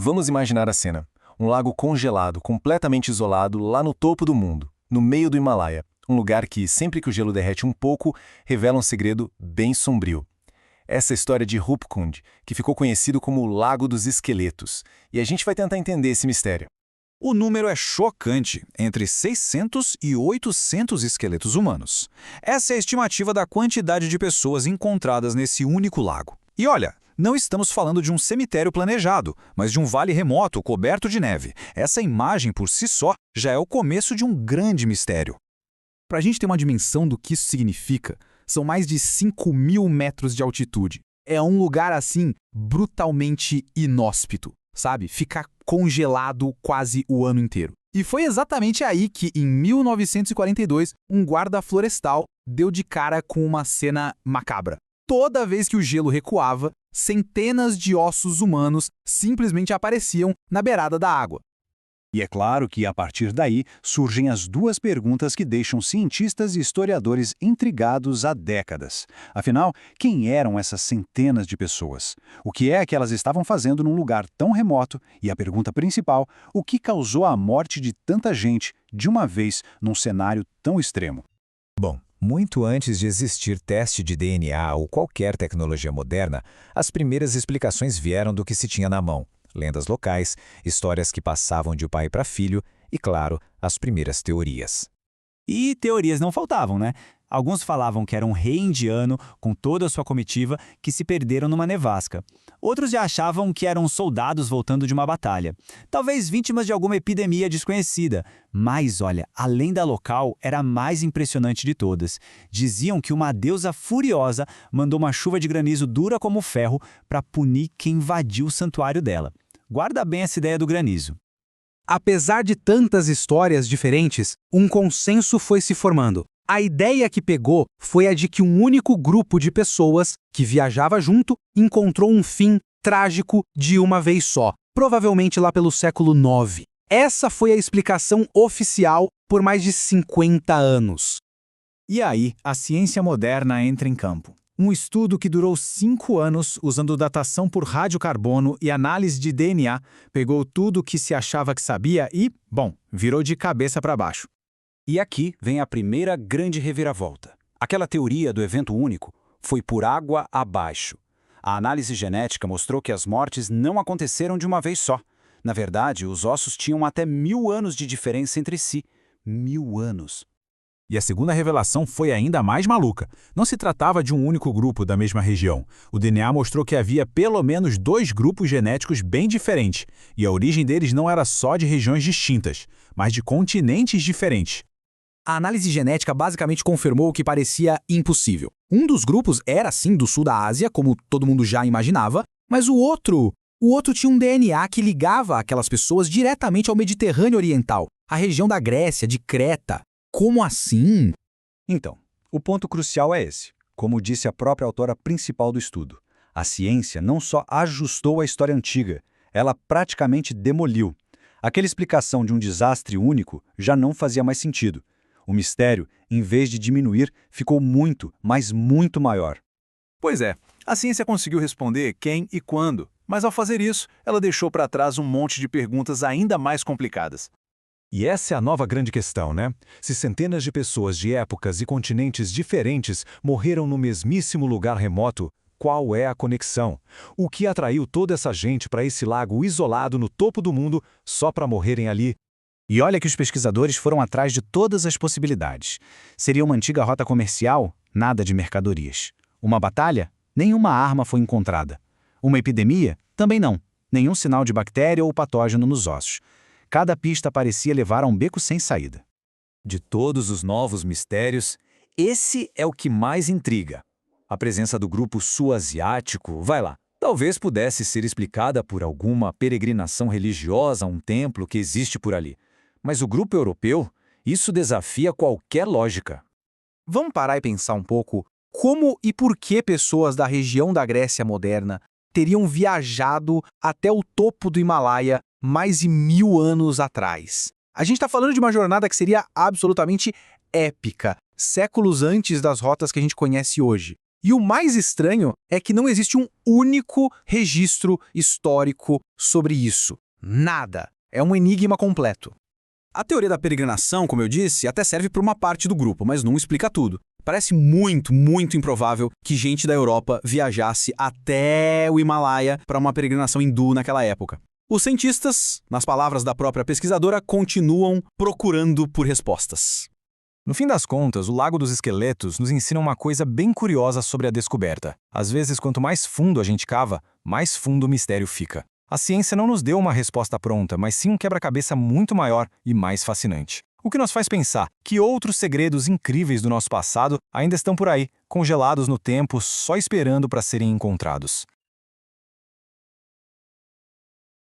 Vamos imaginar a cena. Um lago congelado, completamente isolado, lá no topo do mundo, no meio do Himalaia. Um lugar que, sempre que o gelo derrete um pouco, revela um segredo bem sombrio. Essa é a história de Rupkund, que ficou conhecido como o Lago dos Esqueletos. E a gente vai tentar entender esse mistério. O número é chocante, entre 600 e 800 esqueletos humanos. Essa é a estimativa da quantidade de pessoas encontradas nesse único lago. E olha, não estamos falando de um cemitério planejado, mas de um vale remoto coberto de neve. Essa imagem por si só já é o começo de um grande mistério. Para a gente ter uma dimensão do que isso significa, são mais de 5.000 metros de altitude. É um lugar, assim, brutalmente inóspito, sabe? Ficar congelado quase o ano inteiro. E foi exatamente aí que, em 1942, um guarda florestal deu de cara com uma cena macabra. Toda vez que o gelo recuava, centenas de ossos humanos simplesmente apareciam na beirada da água. E é claro que, a partir daí, surgem as duas perguntas que deixam cientistas e historiadores intrigados há décadas. Afinal, quem eram essas centenas de pessoas? O que é que elas estavam fazendo num lugar tão remoto? E a pergunta principal, o que causou a morte de tanta gente, de uma vez, num cenário tão extremo? Bom, muito antes de existir teste de DNA ou qualquer tecnologia moderna, as primeiras explicações vieram do que se tinha na mão. Lendas locais, histórias que passavam de pai para filho e, claro, as primeiras teorias. E teorias não faltavam, né? Alguns falavam que era um rei indiano com toda a sua comitiva que se perderam numa nevasca. Outros já achavam que eram soldados voltando de uma batalha. Talvez vítimas de alguma epidemia desconhecida. Mas, olha, a lenda local era a mais impressionante de todas. Diziam que uma deusa furiosa mandou uma chuva de granizo dura como ferro para punir quem invadiu o santuário dela. Guarda bem essa ideia do granizo. Apesar de tantas histórias diferentes, um consenso foi se formando. A ideia que pegou foi a de que um único grupo de pessoas que viajava junto encontrou um fim trágico de uma vez só, provavelmente lá pelo século IX. Essa foi a explicação oficial por mais de 50 anos. E aí, a ciência moderna entra em campo. Um estudo que durou 5 anos, usando datação por radiocarbono e análise de DNA, pegou tudo o que se achava que sabia e, bom, virou de cabeça para baixo. E aqui vem a primeira grande reviravolta. Aquela teoria do evento único foi por água abaixo. A análise genética mostrou que as mortes não aconteceram de uma vez só. Na verdade, os ossos tinham até 1000 anos de diferença entre si. 1000 anos. E a segunda revelação foi ainda mais maluca. Não se tratava de um único grupo da mesma região. O DNA mostrou que havia pelo menos 2 grupos genéticos bem diferentes, e a origem deles não era só de regiões distintas, mas de continentes diferentes. A análise genética basicamente confirmou o que parecia impossível. Um dos grupos era, sim, do sul da Ásia, como todo mundo já imaginava, mas o outro tinha um DNA que ligava aquelas pessoas diretamente ao Mediterrâneo Oriental, a região da Grécia, de Creta. Como assim? Então, o ponto crucial é esse. Como disse a própria autora principal do estudo, a ciência não só ajustou a história antiga, ela praticamente demoliu. Aquela explicação de um desastre único já não fazia mais sentido. O mistério, em vez de diminuir, ficou muito, mas muito maior. Pois é, a ciência conseguiu responder quem e quando, mas ao fazer isso, ela deixou para trás um monte de perguntas ainda mais complicadas. E essa é a nova grande questão, né? Se centenas de pessoas de épocas e continentes diferentes morreram no mesmíssimo lugar remoto, qual é a conexão? O que atraiu toda essa gente para esse lago isolado no topo do mundo só para morrerem ali? E olha que os pesquisadores foram atrás de todas as possibilidades. Seria uma antiga rota comercial? Nada de mercadorias. Uma batalha? Nenhuma arma foi encontrada. Uma epidemia? Também não. Nenhum sinal de bactéria ou patógeno nos ossos. Cada pista parecia levar a um beco sem saída. De todos os novos mistérios, esse é o que mais intriga. A presença do grupo sul-asiático, vai lá, talvez pudesse ser explicada por alguma peregrinação religiosa a um templo que existe por ali. Mas o grupo europeu, isso desafia qualquer lógica. Vamos parar e pensar um pouco como e por que pessoas da região da Grécia moderna teriam viajado até o topo do Himalaia mais de 1000 anos atrás. A gente está falando de uma jornada que seria absolutamente épica, séculos antes das rotas que a gente conhece hoje. E o mais estranho é que não existe um único registro histórico sobre isso. Nada. É um enigma completo. A teoria da peregrinação, como eu disse, até serve para uma parte do grupo, mas não explica tudo. Parece muito, muito improvável que gente da Europa viajasse até o Himalaia para uma peregrinação hindu naquela época. Os cientistas, nas palavras da própria pesquisadora, continuam procurando por respostas. No fim das contas, o Lago dos Esqueletos nos ensina uma coisa bem curiosa sobre a descoberta. Às vezes, quanto mais fundo a gente cava, mais fundo o mistério fica. A ciência não nos deu uma resposta pronta, mas sim um quebra-cabeça muito maior e mais fascinante. O que nos faz pensar que outros segredos incríveis do nosso passado ainda estão por aí, congelados no tempo, só esperando para serem encontrados.